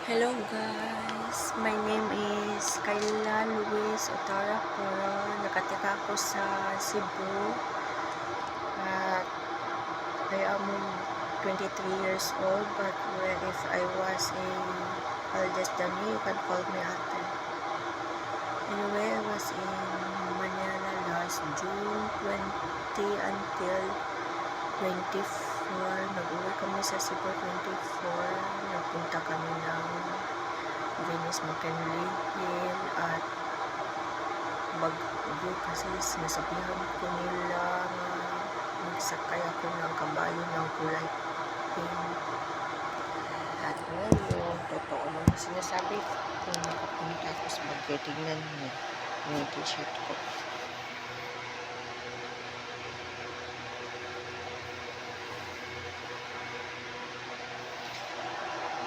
Hello guys, my name is Kayla Luis Otara Poro. Nakatira ako sa Cebu at I am 23 years old, but if I was eldest than me, you can call me ate. Anyway, I was in Manila last June 20 until 24. Nag-uwi kami sa Cebu 24. Nagpunta kami ng Venice McKinley Hill at Baguio kasi sinasabihan ko nila magsakay ako ng kabayo ng kulay pink. At ngayon, totoo naman sinasabi kung nakapunta ako sa Baguio. Tingnan mo yung t-shirt ko.